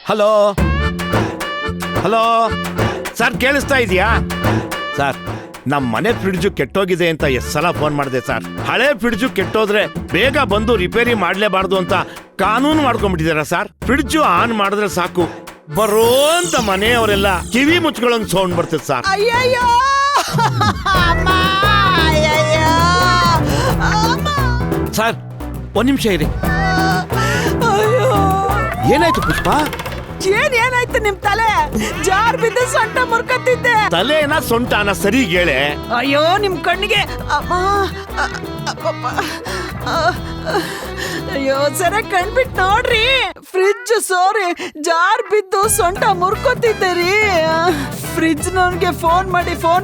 Hello hello sir, ಕೇಳಿಸ್ತಾ ಇದೆಯಾ? Sir, ನಮ್ಮ ಮನೆ ಫ್ರಿಡ್ಜು ಕೆಟ್ಟೋಗಿದೆ ಅಂತ ಎಷ್ಟು ಸಲ ಫೋನ್ ಮಾಡಿದೆ ಸರ್. ಹಳೆ ಫ್ರಿಡ್ಜು ಕೆಟ್ಟೋದ್ರೆ ಬೇಗ ಬಂದು ರಿಪೇರಿ ಮಾಡಲೇಬಾರ್ದು ಅಂತ ಕಾನೂನು ಮಾಡ್ಕೊಂಡ್ಬಿಟ್ಟಿದಾರ ಸರ್. ಫ್ರಿಡ್ಜು ಆನ್ ಮಾಡಿದ್ರೆ ಸಾಕು, ಬರೋ ಅಂತ ಮನೆಯವರೆಲ್ಲ ಕಿವಿ ಮುಚ್ಕೊಳ್ಳೋಂಗ್ ಸೌಂಡ್ ಬರ್ತದೆ ಸರ್. ಅಯ್ಯಯ್ಯೋ ಸರ್, ಒಂದ್ ನಿಮಿಷ ಇರಿ. ಏನಾಯ್ತು ಪುಷ್ಪ? ಏನಾಯ್ತು ನಿಮ್ ತಲೆ? ಜಾರ್ ಬಿದ್ದು ಸೊಂಟ ಮುರ್ಕತ್ತಿದ್ದೆ. ತಲೆನ ಸೊಂಟನ ಸರಿಗ್ ಹೇಳೆ. ಅಯ್ಯೋ ನಿಮ್ ಕಣ್ಣಿಗೆ ಅಯ್ಯೋ ಸರ ಕಣ್ಬಿಟ್ ನೋಡ್ರಿ, ಫ್ರಿಡ್ಜ್ ಸೋರಿ ಜಾರ್ ಬಿದ್ದು ಸೊಂಟ ಮುರ್ಕೋತಿದ್ದೆ ರೀ. ಫ್ರಿಡ್ಜ್ ನನ್ಗೆ ಫೋನ್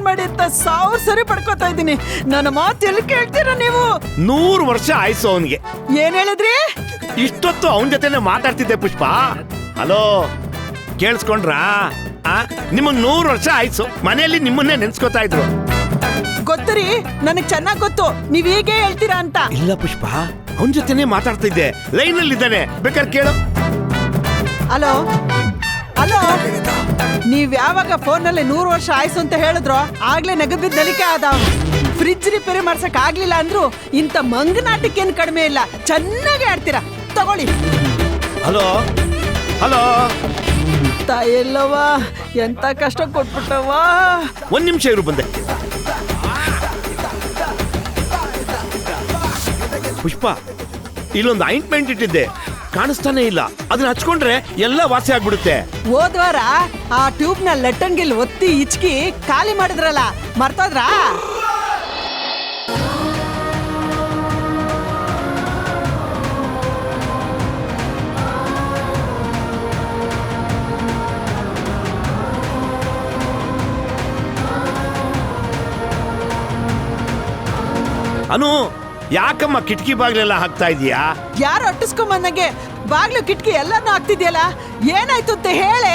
ಮಾಡಿ ಅಂತ 1000 ಸರಿ ಪಡ್ಕೋತಾ ಇದ್ದೀನಿ. ನನ್ನ ಮಾತು ಎಲ್ಲಿ ಕೇಳ್ತೀರಾ ನೀವು? 100 ವರ್ಷ ಆಯ್ಸು ಅವನ್ಗೆ. ಏನ್ ಹೇಳಿದ್ರಿ? ಇಷ್ಟೊತ್ತು ಅವನ ಜೊತೆನೆ ಮಾತಾಡ್ತಿದ್ದೆ ಪುಷ್ಪ. ಹಲೋ, ಕೇಳಿಸ್ಕೊಂಡ್ರಾ? ನಿಮಗ್ 100 ವರ್ಷ ಆಯ್ಸು. ಮನೆಯಲ್ಲಿ ನಿಮ್ಮನ್ನೇ ನೆನ್ಸ್ಕೊತಾ ಇದ್ರು. ಗೊತ್ತರಿ, ನನಗ್ ಚೆನ್ನಾಗ್ ಗೊತ್ತು ನೀವ್ ಹೀಗೆ ಹೇಳ್ತೀರಾ ಅಂತ. ಇಲ್ಲ ಪುಷ್ಪ, ಅವನ ಜೊತೆನೆ ಮಾತಾಡ್ತಿದ್ದೆ. ಲೈನ್ ಅಲ್ಲಿ ಇದ್ದಾನೆ, ಬೇಕಾದ್ರೆ ಕೇಳು. ಹಲೋ ಹಲೋ, ನೀವ್ ಯಾವಾಗ ಫೋನ್ ನಲ್ಲಿ 100 ವರ್ಷ ಆಯ್ಸು ಅಂತ ಹೇಳಿದ್ರು ಆಗ್ಲೇ ನಗಬಿದ್ದ ನಲಿಕೆ ಆದ. ಫ್ರಿಡ್ಜ್ ರಿಪೇರಿ ಮಾಡ್ಸಕ್ ಆಗ್ಲಿಲ್ಲ ಅಂದ್ರು ಇಂತ ಮಂಗನಾಟಕ್ಕೇನ್ ಕಡಿಮೆ ಇಲ್ಲ. ಚೆನ್ನಾಗಿ ಆಡ್ತೀರಾ, ತಗೊಳ್ಳಿ. ಹಲೋ ಹಲೋ, ತಾಯಲ್ಲವ ಎಂತ ಕಷ್ಟ ಕೊಟ್ಬಿಟ್ಟವ. ಒಂದ್ ನಿಮಿಷ ಇರು, ಬಂದೆ. ಪುಷ್ಪ, ಇಲ್ಲೊಂದು ಆಯಿಂಟ್ಮೆಂಟ್ ಇಟ್ಟಿದ್ದೆ, ಕಾಣಿಸ್ತಾನೆ ಇಲ್ಲ. ಅದನ್ನ ಹಚ್ಕೊಂಡ್ರೆ ಎಲ್ಲ ವಾಸಿ ಆಗ್ಬಿಡುತ್ತೆ. ಹೋದ್ವಾರ ಆ ಟ್ಯೂಬ್ ನ ಲಟ್ಟಂಗಿಲ್ ಒತ್ತಿ ಇಚ್ಕಿ ಖಾಲಿ ಮಾಡಿದ್ರಲ್ಲ, ಮರ್ತೋದ್ರಾ? ಅನು, ಯಾಕಮ್ಮ ಕಿಟಕಿ ಬಾಗ್ಲೆಲ್ಲ ಹಾಕ್ತಾ ಇದೀಯಾ? ಯಾರು ಅಟ್ಟಿಸ್ಕೊಂಬಂದಂಗೆ ಬಾಗ್ಲು ಕಿಟಕಿ ಎಲ್ಲಾನು ಆಗ್ತಿದ್ಯಲ್ಲ, ಏನಾಯ್ತು ಅಂತ ಹೇಳೆ.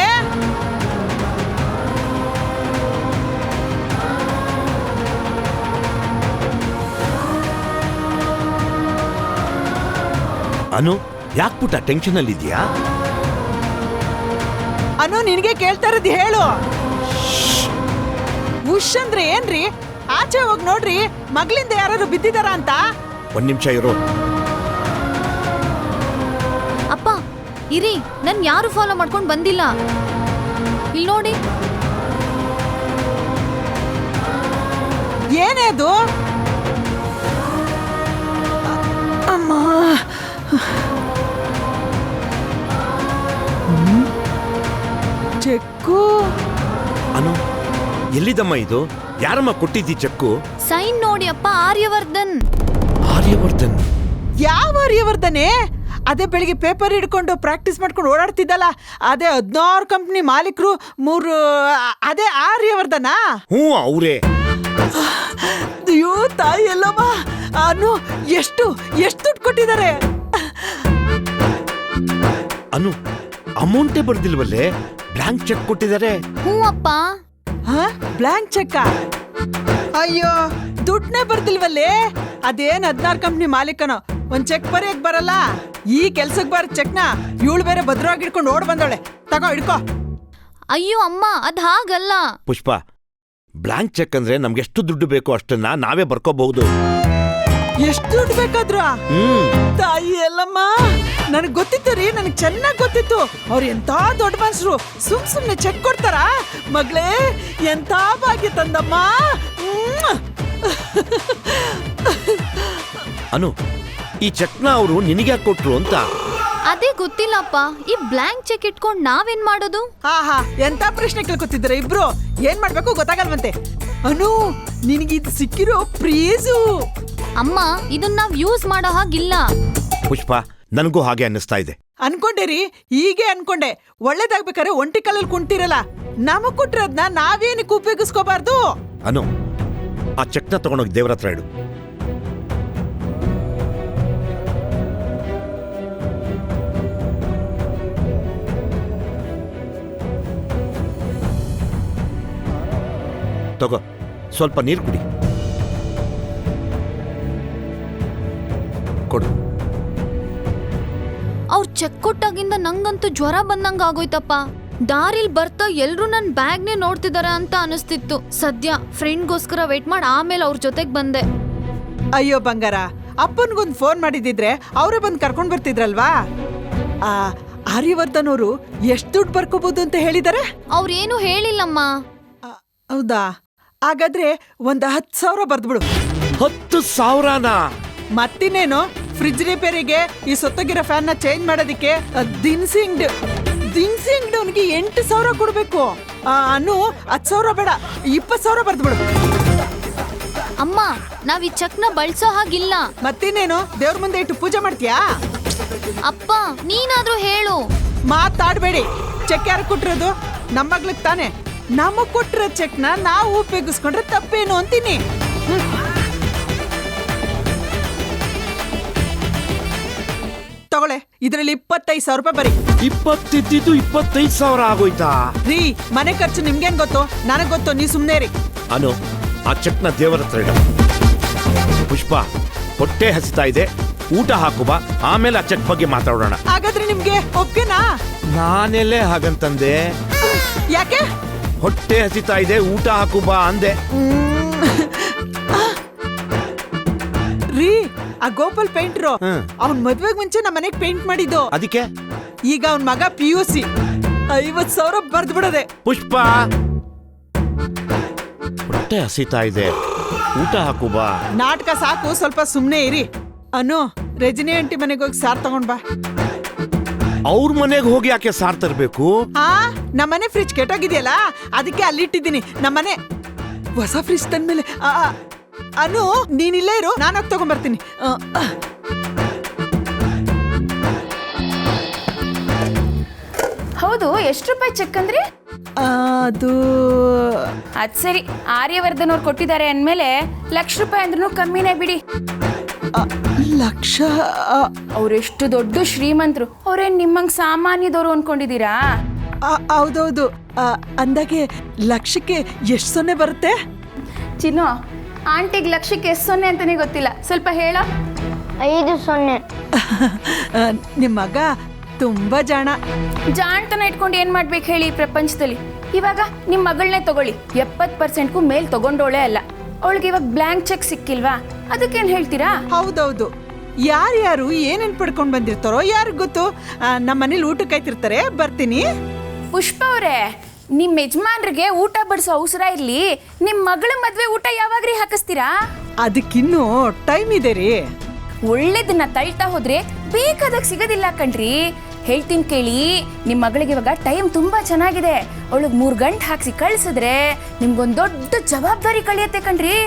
ಅನು, ಯಾಕೆ ಪುಟ್ಟ ಟೆನ್ಷನ್ ಅಲ್ಲಿ ಇದೆಯಾ? ಅನು, ನಿನಗೆ ಕೇಳ್ತಾ ಇರೋದು ಹೇಳು. ಉಶ್ ಅಂದ್ರೆ ಏನ್ರಿ? ಆಚೆ ಹೋಗಿ ನೋಡ್ರಿ, ಮಗಳಿಂದ ಯಾರು ಬಿದ್ದಿದಾರ ಅಂತ. ಒಂದ್ ನಿಮಿಷ ಇರು. ಅಪ್ಪ ಇರಿ, ನನ್ ಯಾರು ಫಾಲೋ ಮಾಡ್ಕೊಂಡ್ ಬಂದಿಲ್ಲ. ಇಲ್ಲಿ ನೋಡಿ. ಏನೇ ಅದು? ಅಮ್ಮ, ಚೆಕ್ಕು. ಅನು, ಎಲ್ಲಿದಮ್ಮ ಇದು? ಯಾರಮ್ಮ ಕೊಟ್ಟಿದ್ದಿ ಚೆಕ್ಕು? ಸೈನ್ ನೋಡಿ ಅಪ್ಪ, ಆರ್ಯವರ್ಧನ್. ಆರ್ಯವರ್ಧನ್? ಯಾವ ಆರ್ಯವರ್ಧನೆ? ಅದೇ ಬೆಳಿಗ್ಗೆ ಪೇಪರ್ ಹಿಡ್ಕೊಂಡು ಪ್ರಾಕ್ಟೀಸ್ ಮಾಡ್ಕೊಂಡು ಓಡಾಡ್ತಿದ್ದಲ್ಲ, ಅದೇ 16 ಕಂಪ್ನಿ ಮಾಲೀಕರು 3. ಅದೇ ಆರ್ಯವರ್ಧನ? ಹ್ಞೂ, ಅವರೇ. ಅಯ್ಯೋ ತಾಯಿ ಎಲ್ಲಮ್ಮ, ಅನು ಎಷ್ಟು ದುಡ್ಡು ಕೊಟ್ಟಿದ್ದಾರೆ? ಅನು, ಅಮೌಂಟೇ ಬರ್ದಿಲ್ವಲ್ಲೇ, ಬ್ಲಾಂಕ್ ಚೆಕ್ ಕೊಟ್ಟಿದ್ದಾರೆ. ಹ್ಞೂ ಅಪ್ಪ. Blank cheque? ಅಯ್ಯೋ, ದುಡ್ಡನ್ನೇ ಬರ್ದಿಲ್ವಲ್ಲೇ. ಅದೇನ್ 16 ಕಂಪ್ನಿ ಮಾಲೀಕನೋ, ಒಂದ್ ಚೆಕ್ ಬರೆಯಕ್ ಬರಲ್ಲ. ಈ ಕೆಲ್ಸಕ್ ಬರ ಚೆಕ್ನ ಇವಳು ಬೇರೆ ಭದ್ರವಾಗಿ ಹಿಡ್ಕೊಂಡು ಓಡ್ ಬಂದವಳೆ. ತಗೋ, ಹಿಡ್ಕೋ. ಅಯ್ಯೋ ಅಮ್ಮ, ಅದ್ ಹಾಗಲ್ಲ. ಪುಷ್ಪ, ಬ್ಲಾಂಕ್ ಚೆಕ್ ಅಂದ್ರೆ ನಮ್ಗೆ ಎಷ್ಟು ದುಡ್ಡು ಬೇಕೋ ಅಷ್ಟನ್ನ ನಾವೇ ಬರ್ಕೋಬಹುದು. ಎಷ್ಟು ದುಡ್ಡು ಬೇಕಾದ್ರು? ತಾಯಿ ಎಲ್ಲಮ್ಮ, ನನಗ್ ಗೊತ್ತಿತ್ತು ರೀ, ನನಗ್ ಚೆನ್ನಾಗ್ ಗೊತ್ತಿತ್ತು. ಅವ್ರು ಎಂತ ದೊಡ್ಡ ಮನ್ಸರು, ಸುಮ್ನೆ ಚೆಕ್ ಕೊಡ್ತಾರ? ಮಗಳೇ, ಎಂತ ಭಾಗ್ಯ ತಂದಮ್ಮ. ಅನು, ಈ ಚೆಕ್ನ ಅವರು ನಿನಗೆ ಕೊಟ್ರು ಅಂತ? ಅದೇ ಗೊತ್ತಿಲ್ಲಪ್ಪ. ಈ ಬ್ಲಾಂಕ್ ಚೆಕ್ ಇಟ್ಕೊಂಡ್ ನಾವೇನ್ ಮಾಡೋದು? ಹಾ, ಎಂತ ಪ್ರಶ್ನೆ ಕೇಳ್ಕೊತಿದ್ದೀರ ಇಬ್ರು? ಏನ್ ಮಾಡ್ಬೇಕು ಗೊತ್ತಾಗಲ್ವಂತೆ. ಅನು, ನಿನಗಿದ್ ಸಿಕ್ಕಿರೋ ಪ್ರೀಸು. ಅಮ್ಮ, ಇದನ್ನ ನಾವ್ ಯೂಸ್ ಮಾಡೋ ಹಾಗಿಲ್ಲ. ಪುಷ್ಪ, ನನಗೂ ಹಾಗೆ ಅನ್ನಿಸ್ತಾ ಇದೆ. ಅನ್ಕೊಂಡೆ ರೀ, ಹೀಗೆ ಅನ್ಕೊಂಡೆ. ಒಳ್ಳೇದಾಗ್ಬೇಕಾದ್ರೆ ಒಂಟಿ ಕಾಲಲ್ಲಿ ಕುಂತಿರಲ್ಲ, ನಮಗ್ ಕೊಟ್ಟಿರೋದ್ನ ನಾವೇನಕ್ಕೆ ಉಪಯೋಗಿಸ್ಕೋಬಾರ್ದು? ಅನು, ಆ ಚೆಕ್ನ ತಗೊಂಡೋಗಿ ದೇವ್ರ ಹತ್ರ ಇಡು. ತಗೋ, ಸ್ವಲ್ಪ ನೀರು ಕುಡಿ. ಕೊಡು. ಅವ್ರ ಚೆಕ್ ಕೊಟ್ಟಾಗಿಂದ ನಂಗಂತೂ ಜ್ವರ ಬಂದಂಗ ಆಗೋಯ್ತಪ್ಪ. ದಾರಿಲ್ ಬರ್ತಾ ಎಲ್ರು ನನ್ ಬ್ಯಾಗ್ನೇ ನೋಡ್ತಿದಾರ ಅಂತ ಅನಿಸ್ತಿತ್ತು. ಸದ್ಯ ಫ್ರೆಂಡ್ಗೋಸ್ಕರ ವೇಟ್ ಮಾಡಿ ಆಮೇಲೆ ಅವ್ರ ಜೊತೆಗ್ ಬಂದೆ. ಅಯ್ಯೋ ಬಂಗಾರ, ಅಪ್ಪನ್ಗೊಂದು ಫೋನ್ ಮಾಡಿದಿದ್ರೆ ಅವರೇ ಬಂದು ಕರ್ಕೊಂಡ್ ಬರ್ತಿದ್ರಲ್ವಾ. ಆರ್ಯವರ್ಧನ್ ಅವರು ಎಷ್ಟು ದುಡ್ಡು ಬರ್ಕೋಬಹುದು ಅಂತ ಹೇಳಿದಾರೆ? ಅವ್ರೇನು ಹೇಳಿಲ್ಲಮ್ಮ. ಹೌದಾ? ಹಾಗಾದ್ರೆ ಒಂದು 10,000 ಬರ್ದ್ಬಿಡು. 10,000ನಾ? ಮತ್ತಿನ್ನೇನು, ಫ್ರಿಜ್ ರಿಪೇರಿಗೆ, ಈ ಸೊತ್ತಗಿರೋ ಫ್ಯಾನ್ ನ ಚೇಂಜ್ ಮಾಡೋದಿಕ್ಕೆ ದಿನಸಿ ಅಂಗಡಿಯವನಿಗೆ 8,000 ಕೊಡ್ಬೇಕು. ಅನ್ನು 10,000 ಬೇಡ, 20,000 ಬರ್ದ್ಬಿಡು. ಅಮ್ಮ, ನಾವ್ ಈ ಚೆಕ್ನ ಬಳಸೋ ಹಾಗಿಲ್ಲ. ಮತ್ತಿನ್ನೇನು, ದೇವ್ರ ಮುಂದೆ ಇಟ್ಟು ಪೂಜೆ ಮಾಡ್ತೀಯಾ? ಅಪ್ಪ, ನೀನಾದ್ರೂ ಹೇಳು. ಮಾತಾಡ್ಬೇಡಿ. ಚೆಕ್ ಯಾರು ಕೊಟ್ಟಿರೋದು? ನಮ್ಮ ಮಗ್ಳಿಗೆ ತಾನೆ. ನಮಗ್ ಕೊಟ್ಟಿರೋ ಚೆಕ್ನ ನಾವು ಉಪಯೋಗಿಸ್ಕೊಂಡ್ರೆ ತಪ್ಪೇನು ಅಂತೀನಿ. ತಗೊಳ್ಳೆ, ಇದ್ರಲ್ಲಿ 25,000 ರೂಪಾಯಿ ಬರೀ. 20 ಇದ್ದಿದ್ದು 25,000 ಆಗೋಯ್ತಾ? ರೀ, ಮನೆ ಖರ್ಚು ನಿಮ್ಗೇನ್ ಗೊತ್ತು? ನನಗ್ ಗೊತ್ತು, ನೀ ಸುಮ್ನೆ ರೀ. ಅನು, ಆ ಚೆಕ್ನ ದೇವರ ಹತ್ರ ಇಡ. ಪುಷ್ಪ, ಹೊಟ್ಟೆ ಹಸಿತಾ ಇದೆ, ಊಟ ಹಾಕು ಬಾ, ಆಮೇಲೆ ಆ ಚೆಕ್ ಬಗ್ಗೆ ಮಾತಾಡೋಣ. ಹಾಗಾದ್ರೆ ನಿಮ್ಗೆ ಒಪ್ಗೆನಾ? ನಾನೆಲ್ಲೇ ಹಾಗಂತಂದೆ? ಯಾಕೆ? ಹೊಟ್ಟೆ ಹಸಿತಾ ಇದೆ, ಊಟ ಹಾಕು ಬಾ ಅಂದೆ. ರೀ, ಆ ಗೋಪಾಲ್ ಪೇಂಟ್ರು ಅವ್ನ್ ಮದ್ವೆಗ್ ಮುಂಚೆ ನಮ್ಮ ಮನೆಗ್ ಪೇಂಟ್ ಮಾಡಿದ್ದು. ಅದಕ್ಕೆ ಈಗ ಅವ್ನ್ ಮಗ PUC 50,000 ಬರ್ದ್ ಬಿಡದೆ. ಪುಷ್ಪ, ಹೊಟ್ಟೆ ಹಸಿತಾ ಇದೆ, ಊಟ ಹಾಕು ಬಾ. ನಾಟಕ ಸಾಕು, ಸ್ವಲ್ಪ ಸುಮ್ನೆ ಇರಿ. ಅನು, ರಜನಿ ಆಂಟಿ ಮನೆಗೆ ಹೋಗಿ ಸಾರ್ ತಗೊಂಡ್ ಬಾ. ಅವ್ರ ಮನೆಗೆ ಹೋಗಿ ಯಾಕೆ ಸಾರ್ ತರ್ಬೇಕು? ನಮ್ಮನೆ ಫ್ರಿಜ್ ಕೆಟ್ಟೋಗಿದೆಯಲ್ಲ, ಅದಕ್ಕೆ ಅಲ್ಲಿಟ್ಟಿದ್ದೀನಿ. ನಮ್ಮನೆ ಹೊಸ ಫ್ರಿಜ್ ತಂದ್ಮೇಲೆ. ಅನು, ನೀನಿಲ್ಲೇ ಇರು, ನಾನು ಹೋಗಿ ತಗೊಂಡ್ಬರ್ತೀನಿ. ಹೌದು, ಎಷ್ಟು ರೂಪಾಯಿ ಚೆಕ್ ಅಂದ್ರಿ? ಅದು ಅದ್ ಸರಿ, ಆರ್ಯವರ್ಧನ್ ಅವ್ರು ಕೊಟ್ಟಿದ್ದಾರೆ ಅಂದ್ಮೇಲೆ ₹1,00,000 ಅಂದ್ರೂ ಕಮ್ಮಿನೇ ಬಿಡಿ. ಲಕ್ಷ? ಅವ್ರೆಷ್ಟು ದೊಡ್ಡ ಶ್ರೀಮಂತರು, ಅವ್ರೇನ್ ನಿಮ್ಮಂಗ್ ಸಾಮಾನ್ಯದವರು ಅನ್ಕೊಂಡಿದೀರಾ? ಹೌದೌದು. ಅಂದಾಗೆ ಲಕ್ಷಕ್ಕೆ ಎಷ್ಟು ಸೊನ್ನೆ ಬರುತ್ತೆ? ಚಿನ್ನು, ಆಂಟಿಗೆ ಲಕ್ಷಕ್ಕೆ ಎಷ್ಟು ಸೊನ್ನೆ ಅಂತಾನೆ ಗೊತ್ತಿಲ್ಲ, ಸ್ವಲ್ಪ ಹೇಳ. 5,0. ನಿಮ್ಮ ಮಗ ತುಂಬಾ ಜಾಣ್ತನ ಇಟ್ಕೊಂಡು ಏನ್ ಮಾಡ್ಬೇಕು ಹೇಳಿ ಈ ಪ್ರಪಂಚದಲ್ಲಿ? ಇವಾಗ ನಿಮ್ ಮಗಳನ್ನೇ ತಗೊಳ್ಳಿ, 70%ಗೂ ಮೇಲ್ ತಗೊಂಡೋಳೆ ಅಲ್ಲ. ಅವಳಿಗೆ ಇವಾಗ ಬ್ಲಾಂಕ್ ಚೆಕ್ ಸಿಕ್ಕಿಲ್ವಾ, ಅದಕ್ಕೇನ್ ಹೇಳ್ತೀರಾ? ಹೌದೌದು. ಯಾರ್ಯಾರು ಏನೇನ್ ಪಡ್ಕೊಂಡ್ ಬಂದಿರ್ತಾರೋ ಯಾರಿಗ್ ಗೊತ್ತು. ನಮ್ಮ ಮನೇಲಿ ಊಟ ಕಾಯ್ತಿರ್ತಾರೆ, ಬರ್ತೀನಿ. ಪುಷ್ಪ ಅವರೇ, ನಿಮ್ ಯಜಮಾನ್ರಿಗೆ ಊಟ ಬಡಿಸೋ ಅವಸರ ಇರ್ಲಿ, ನಿಮ್ ಮಗಳ ಮದ್ವೆ ಊಟ ಯಾವಾಗ್ರಿ ಹಾಕಿಸ್ತೀರಾ? ಅದಕ್ಕಿನ್ನೂ ಟೈಮ್ ಇದೆ ರೀ. ಒಳ್ಳೇದನ್ನ ತಳ್ತಾ ಹೋದ್ರೆ ಬೇಕಾದಾಗ ಸಿಗೋದಿಲ್ಲ ಕಣ್ರಿ. ಹೇಳ್ತೀನಿ ಕೇಳಿ, ನಿಮ್ ಮಗಳಿಗೆ ಇವಾಗ ಟೈಮ್ ತುಂಬಾ ಚೆನ್ನಾಗಿದೆ. ಅವಳಿಗೆ 3 ಗಂಟೆ ಹಾಕ್ಸಿ ಕಳ್ಸಿದ್ರೆ ನಿಮ್ಗೊಂದ್ ದೊಡ್ಡ ಜವಾಬ್ದಾರಿ ಕಳಿಯತ್ತೆ ಕಣ್ರಿ.